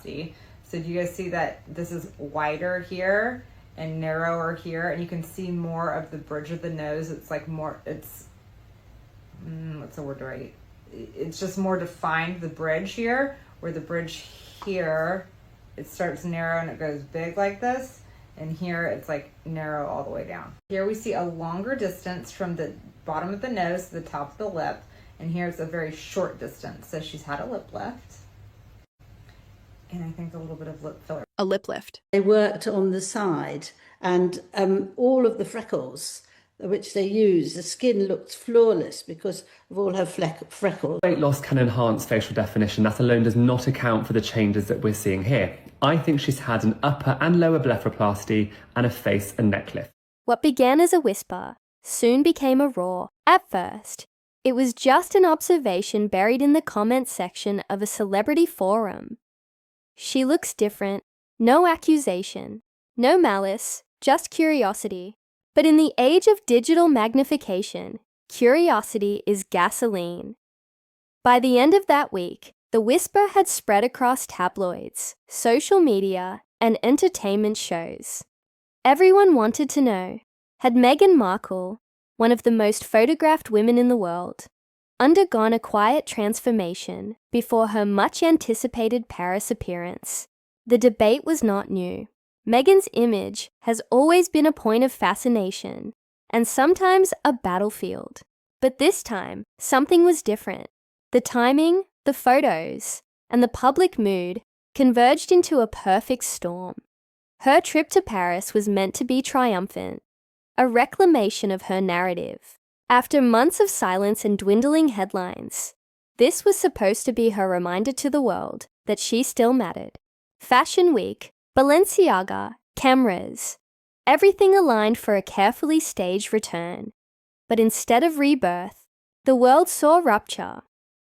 lipoplasty. So do you guys see that this is wider here and narrower here, and you can see more of the bridge of the nose. It's like more, what's the word right? It's just more defined, the bridge here, where the bridge here, it starts narrow and it goes big like this. And here it's like narrow all the way down. Here we see a longer distance from the bottom of the nose to the top of the lip. And here's a very short distance. So she's had a lip lift. And I think a little bit of lip filler. A lip lift. They worked on the side, and all of the freckles which they used, the skin looked flawless because of all her freckles. Weight loss can enhance facial definition. That alone does not account for the changes that we're seeing here. I think she's had an upper and lower blepharoplasty and a face and neck lift. What began as a whisper soon became a roar. At first, it was just an observation buried in the comments section of a celebrity forum. She looks different. No accusation. No malice. Just curiosity. But in the age of digital magnification, curiosity is gasoline. By the end of that week, the whisper had spread across tabloids, social media, and entertainment shows. Everyone wanted to know, had Meghan Markle, one of the most photographed women in the world, undergone a quiet transformation before her much-anticipated Paris appearance? The debate was not new. Meghan's image has always been a point of fascination, and sometimes a battlefield. But this time, something was different. The timing, the photos, and the public mood converged into a perfect storm. Her trip to Paris was meant to be triumphant, a reclamation of her narrative. After months of silence and dwindling headlines, this was supposed to be her reminder to the world that she still mattered. Fashion Week, Balenciaga, cameras, everything aligned for a carefully staged return. But instead of rebirth, the world saw rupture.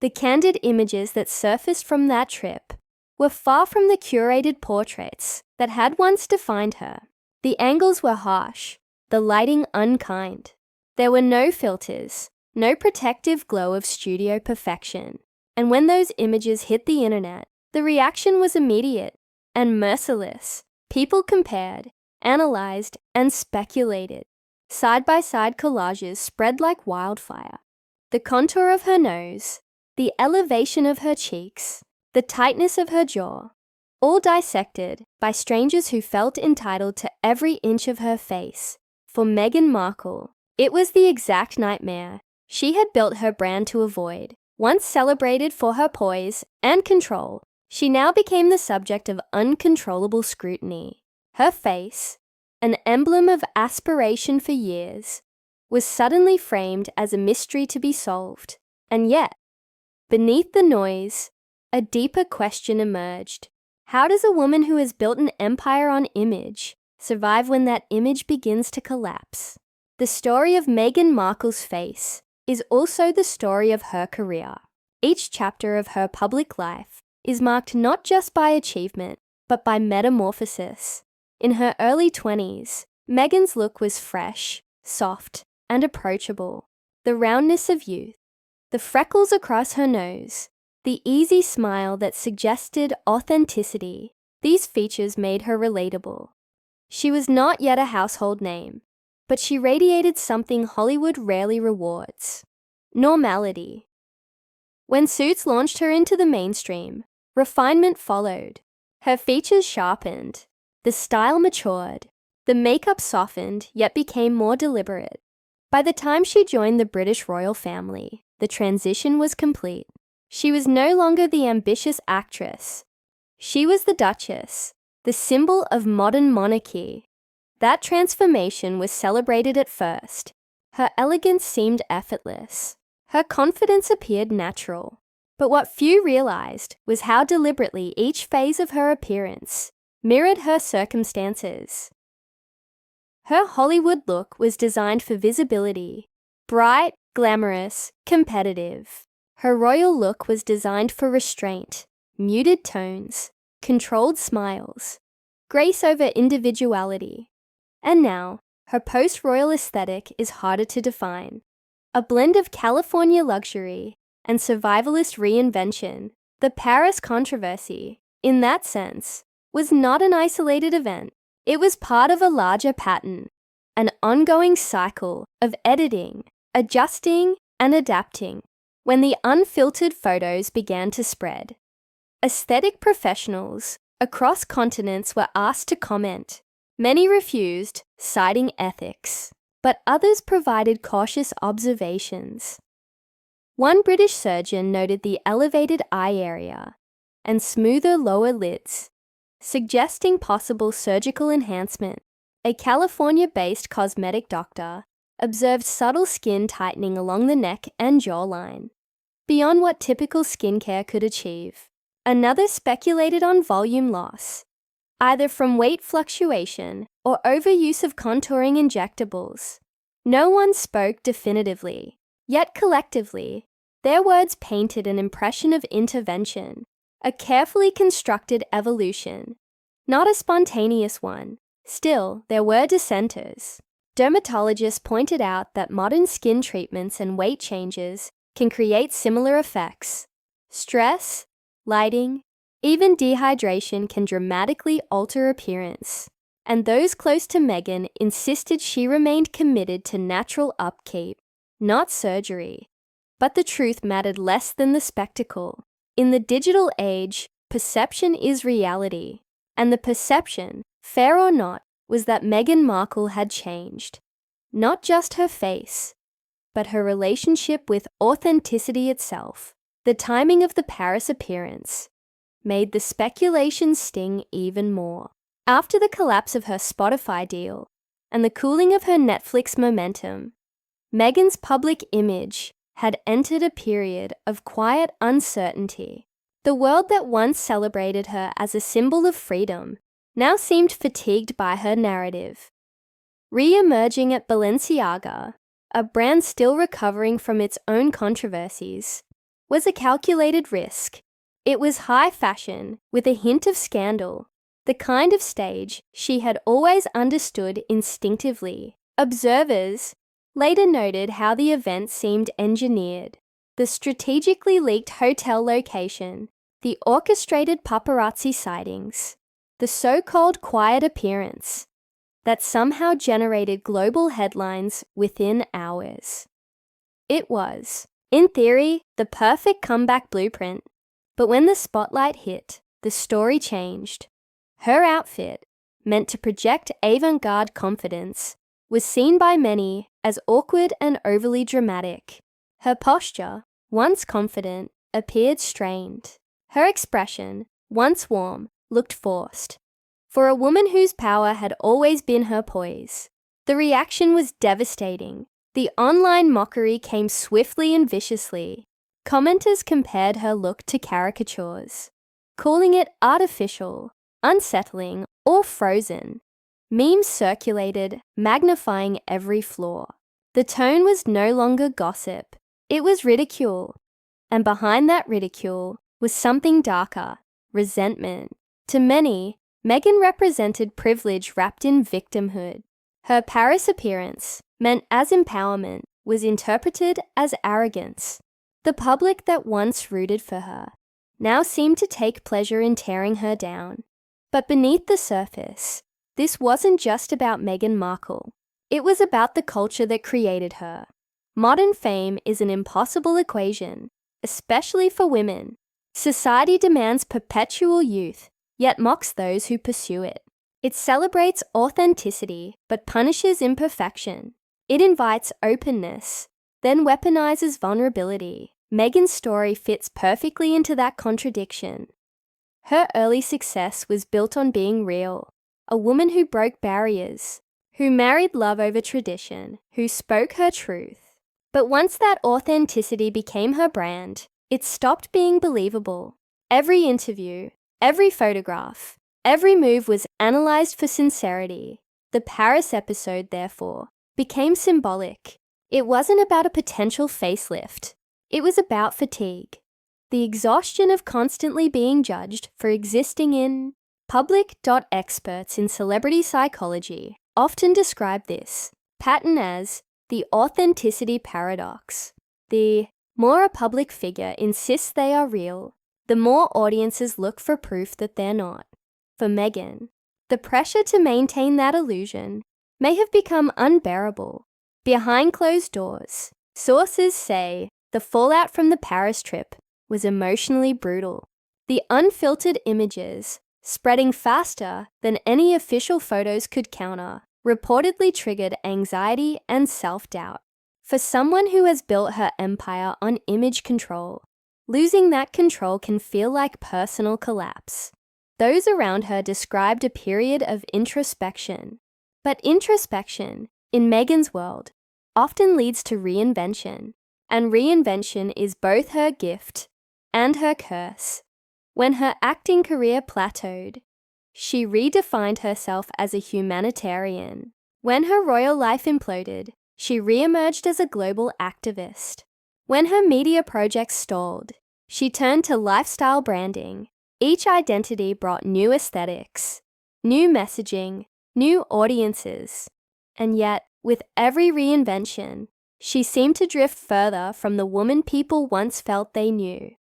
The candid images that surfaced from that trip were far from the curated portraits that had once defined her. The angles were harsh, the lighting unkind. There were no filters, no protective glow of studio perfection. And when those images hit the internet, the reaction was immediate and merciless. People compared, analyzed, and speculated. Side-by-side collages spread like wildfire. The contour of her nose, the elevation of her cheeks, the tightness of her jaw, all dissected by strangers who felt entitled to every inch of her face. For Meghan Markle, it was the exact nightmare she had built her brand to avoid. Once celebrated for her poise and control, she now became the subject of uncontrollable scrutiny. Her face, an emblem of aspiration for years, was suddenly framed as a mystery to be solved. And yet, beneath the noise, a deeper question emerged. How does a woman who has built an empire on image survive when that image begins to collapse? The story of Meghan Markle's face is also the story of her career. Each chapter of her public life is marked not just by achievement, but by metamorphosis. In her early 20s, Meghan's look was fresh, soft, and approachable. The roundness of youth, the freckles across her nose, the easy smile that suggested authenticity, these features made her relatable. She was not yet a household name, but she radiated something Hollywood rarely rewards: normality. When Suits launched her into the mainstream, refinement followed. Her features sharpened, the style matured, the makeup softened yet became more deliberate. By the time she joined the British royal family, the transition was complete. She was no longer the ambitious actress. She was the Duchess, the symbol of modern monarchy. That transformation was celebrated at first. Her elegance seemed effortless. Her confidence appeared natural. But what few realized was how deliberately each phase of her appearance mirrored her circumstances. Her Hollywood look was designed for visibility, bright, glamorous, competitive. Her royal look was designed for restraint, muted tones, controlled smiles, grace over individuality. And now, her post-royal aesthetic is harder to define. A blend of California luxury and survivalist reinvention. The Paris controversy, in that sense, was not an isolated event. It was part of a larger pattern, an ongoing cycle of editing, adjusting, and adapting. When the unfiltered photos began to spread, aesthetic professionals across continents were asked to comment. Many refused, citing ethics, but others provided cautious observations. One British surgeon noted the elevated eye area and smoother lower lids, suggesting possible surgical enhancement. A California-based cosmetic doctor observed subtle skin tightening along the neck and jawline, beyond what typical skincare could achieve. Another speculated on volume loss, either from weight fluctuation or overuse of contouring injectables. No one spoke definitively, yet collectively, their words painted an impression of intervention, a carefully constructed evolution, not a spontaneous one. Still, there were dissenters. Dermatologists pointed out that modern skin treatments and weight changes can create similar effects. Stress, lighting, even dehydration can dramatically alter appearance. And those close to Meghan insisted she remained committed to natural upkeep, not surgery. But the truth mattered less than the spectacle. In the digital age, perception is reality. And the perception, fair or not, was that Meghan Markle had changed. Not just her face, but her relationship with authenticity itself. The timing of the Paris appearance made the speculation sting even more. After the collapse of her Spotify deal and the cooling of her Netflix momentum, Meghan's public image had entered a period of quiet uncertainty. The world that once celebrated her as a symbol of freedom now seemed fatigued by her narrative. Re-emerging at Balenciaga, a brand still recovering from its own controversies, was a calculated risk. It was high fashion with a hint of scandal, the kind of stage she had always understood instinctively. Observers later noted how the event seemed engineered. The strategically leaked hotel location, the orchestrated paparazzi sightings, the so-called quiet appearance that somehow generated global headlines within hours. It was, in theory, the perfect comeback blueprint. But when the spotlight hit, the story changed. Her outfit, meant to project avant-garde confidence, was seen by many as awkward and overly dramatic. Her posture, once confident, appeared strained. Her expression, once warm, looked forced. For a woman whose power had always been her poise, the reaction was devastating. The online mockery came swiftly and viciously. Commenters compared her look to caricatures, calling it artificial, unsettling, or frozen. Memes circulated, magnifying every flaw. The tone was no longer gossip, it was ridicule. And behind that ridicule was something darker, resentment. To many, Meghan represented privilege wrapped in victimhood. Her Paris appearance, meant as empowerment, was interpreted as arrogance. The public that once rooted for her now seemed to take pleasure in tearing her down. But beneath the surface, this wasn't just about Meghan Markle. It was about the culture that created her. Modern fame is an impossible equation, especially for women. Society demands perpetual youth, yet mocks those who pursue it. It celebrates authenticity, but punishes imperfection. It invites openness, then weaponizes vulnerability. Meghan's story fits perfectly into that contradiction. Her early success was built on being real, a woman who broke barriers, who married love over tradition, who spoke her truth. But once that authenticity became her brand, it stopped being believable. Every interview, every photograph, every move was analyzed for sincerity. The Paris episode, therefore, became symbolic. It wasn't about a potential facelift. It was about fatigue. The exhaustion of constantly being judged for existing in public. Experts in celebrity psychology often describe this pattern as the authenticity paradox. The more a public figure insists they are real, the more audiences look for proof that they're not. For Meghan, the pressure to maintain that illusion may have become unbearable. Behind closed doors, sources say the fallout from the Paris trip was emotionally brutal. The unfiltered images, spreading faster than any official photos could counter, reportedly triggered anxiety and self-doubt. For someone who has built her empire on image control, losing that control can feel like personal collapse. Those around her described a period of introspection. But introspection, in Meghan's world, often leads to reinvention, and reinvention is both her gift and her curse. When her acting career plateaued, she redefined herself as a humanitarian. When her royal life imploded, she re-emerged as a global activist. When her media projects stalled, she turned to lifestyle branding. Each identity brought new aesthetics, new messaging, new audiences. And yet, with every reinvention, she seemed to drift further from the woman people once felt they knew.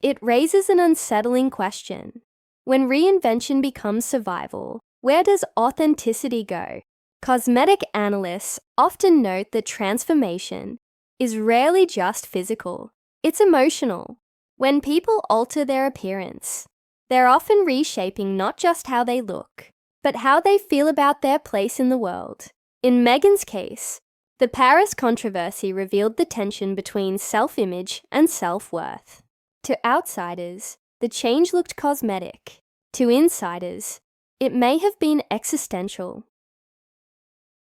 It raises an unsettling question. When reinvention becomes survival, where does authenticity go? Cosmetic analysts often note that transformation is rarely just physical. It's emotional. When people alter their appearance, they're often reshaping not just how they look, but how they feel about their place in the world. In Meghan's case, the Paris controversy revealed the tension between self-image and self-worth. To outsiders, the change looked cosmetic. To insiders, it may have been existential.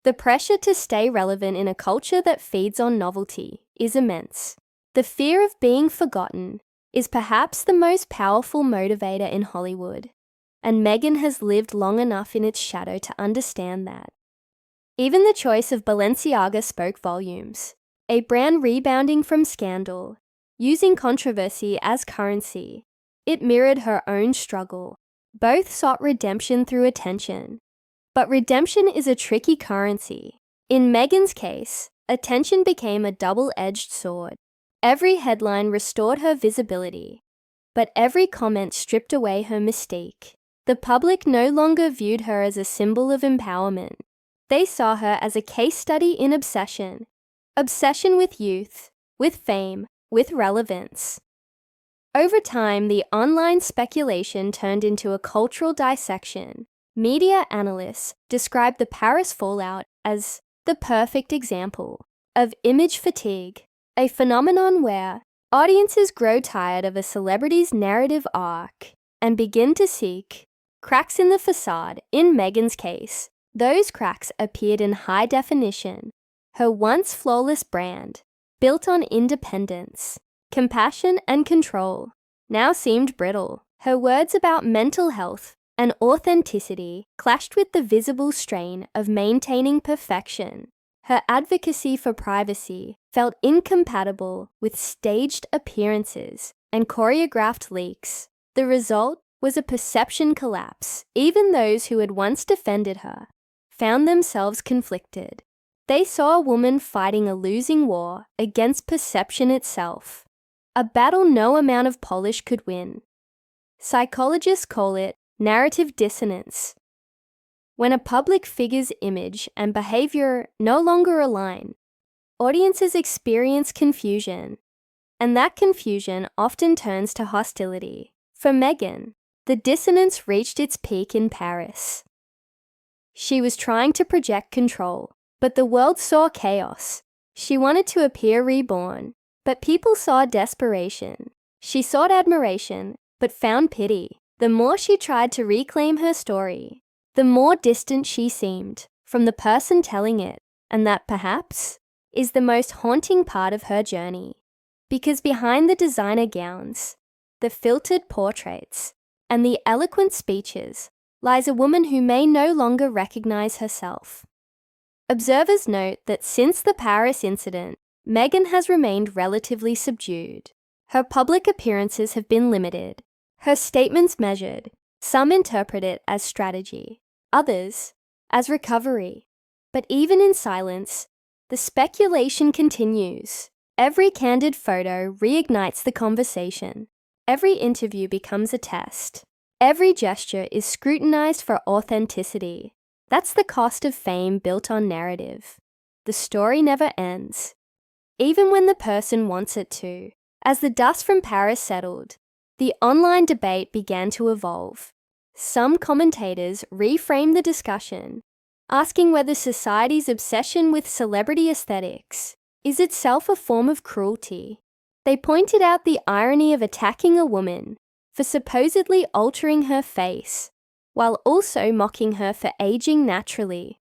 The pressure to stay relevant in a culture that feeds on novelty is immense. The fear of being forgotten is perhaps the most powerful motivator in Hollywood, and Meghan has lived long enough in its shadow to understand that. Even the choice of Balenciaga spoke volumes, a brand rebounding from scandal, using controversy as currency. It mirrored her own struggle. Both sought redemption through attention. But redemption is a tricky currency. In Meghan's case, attention became a double-edged sword. Every headline restored her visibility, but every comment stripped away her mystique. The public no longer viewed her as a symbol of empowerment. They saw her as a case study in obsession. Obsession with youth, with fame, with relevance. Over time, the online speculation turned into a cultural dissection. Media analysts described the Paris fallout as the perfect example of image fatigue, a phenomenon where audiences grow tired of a celebrity's narrative arc and begin to seek cracks in the facade. In Meghan's case, those cracks appeared in high definition. Her once flawless brand, built on independence, compassion, and control, now seemed brittle. Her words about mental health and authenticity clashed with the visible strain of maintaining perfection. Her advocacy for privacy felt incompatible with staged appearances and choreographed leaks. The result was a perception collapse. Even those who had once defended her found themselves conflicted. They saw a woman fighting a losing war against perception itself, a battle no amount of polish could win. Psychologists call it narrative dissonance. When a public figure's image and behavior no longer align, audiences experience confusion, and that confusion often turns to hostility. For Meghan, the dissonance reached its peak in Paris. She was trying to project control, but the world saw chaos. She wanted to appear reborn, but people saw desperation. She sought admiration, but found pity. The more she tried to reclaim her story, the more distant she seemed from the person telling it, and that perhaps is the most haunting part of her journey. Because behind the designer gowns, the filtered portraits, and the eloquent speeches lies a woman who may no longer recognize herself. Observers note that since the Paris incident, Meghan has remained relatively subdued. Her public appearances have been limited, her statements measured. Some interpret it as strategy, others as recovery. But even in silence, the speculation continues. Every candid photo reignites the conversation. Every interview becomes a test. Every gesture is scrutinized for authenticity. That's the cost of fame built on narrative. The story never ends, even when the person wants it to. As the dust from Paris settled, the online debate began to evolve. Some commentators reframed the discussion, asking whether society's obsession with celebrity aesthetics is itself a form of cruelty. They pointed out the irony of attacking a woman for supposedly altering her face, while also mocking her for aging naturally.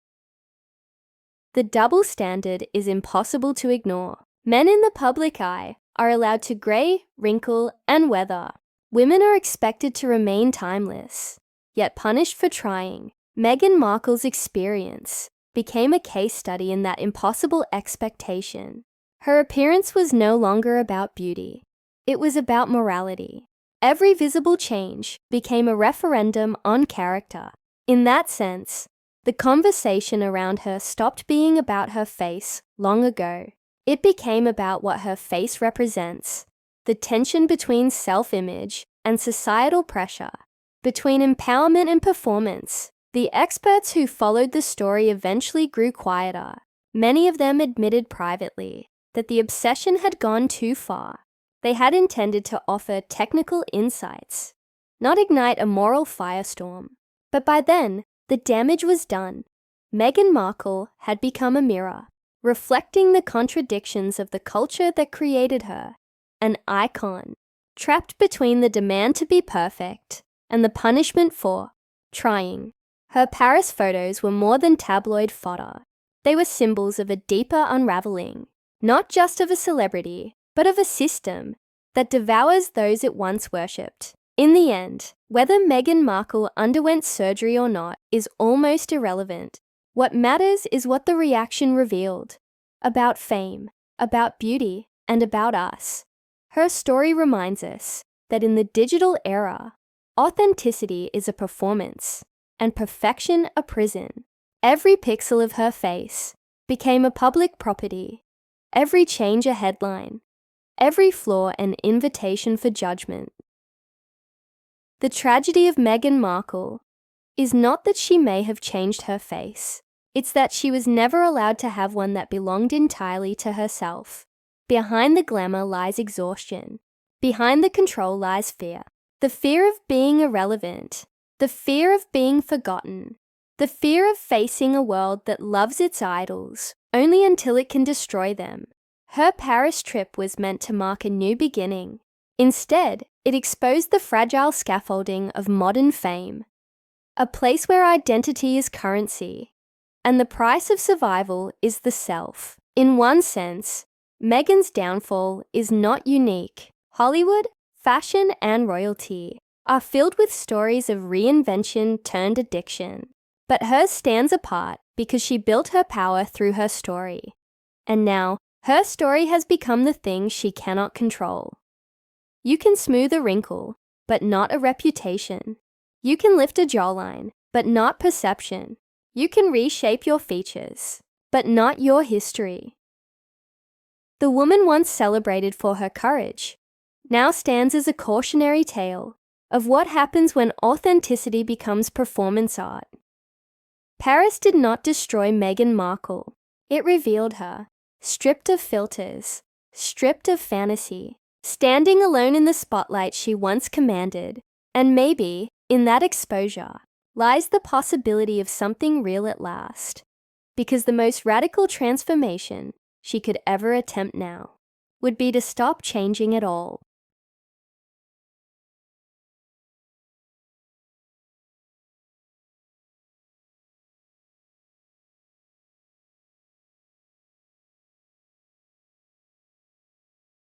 The double standard is impossible to ignore. Men in the public eye are allowed to grey, wrinkle, and weather. Women are expected to remain timeless, yet punished for trying. Meghan Markle's experience became a case study in that impossible expectation. Her appearance was no longer about beauty. It was about morality. Every visible change became a referendum on character. In that sense, the conversation around her stopped being about her face long ago. It became about what her face represents, the tension between self-image and societal pressure, between empowerment and performance. The experts who followed the story eventually grew quieter. Many of them admitted privately that the obsession had gone too far. They had intended to offer technical insights, not ignite a moral firestorm. But by then, the damage was done. Meghan Markle had become a mirror, reflecting the contradictions of the culture that created her, an icon, trapped between the demand to be perfect and the punishment for trying. Her Paris photos were more than tabloid fodder. They were symbols of a deeper unraveling, not just of a celebrity, but of a system that devours those it once worshipped. In the end, whether Meghan Markle underwent surgery or not is almost irrelevant. What matters is what the reaction revealed, about fame, about beauty, and about us. Her story reminds us that in the digital era, authenticity is a performance, and perfection a prison. Every pixel of her face became a public property, every change a headline, every flaw an invitation for judgment. The tragedy of Meghan Markle is not that she may have changed her face. It's that she was never allowed to have one that belonged entirely to herself. Behind the glamour lies exhaustion. Behind the control lies fear. The fear of being irrelevant. The fear of being forgotten. The fear of facing a world that loves its idols only until it can destroy them. Her Paris trip was meant to mark a new beginning. Instead, it exposed the fragile scaffolding of modern fame, a place where identity is currency, and the price of survival is the self. In one sense, Meghan's downfall is not unique. Hollywood, fashion, and royalty are filled with stories of reinvention turned addiction. But hers stands apart because she built her power through her story. And now, her story has become the thing she cannot control. You can smooth a wrinkle, but not a reputation. You can lift a jawline, but not perception. You can reshape your features, but not your history. The woman once celebrated for her courage now stands as a cautionary tale of what happens when authenticity becomes performance art. Paris did not destroy Meghan Markle. It revealed her, stripped of filters, stripped of fantasy, standing alone in the spotlight she once commanded. And maybe, in that exposure, lies the possibility of something real at last. Because the most radical transformation she could ever attempt now would be to stop changing at all.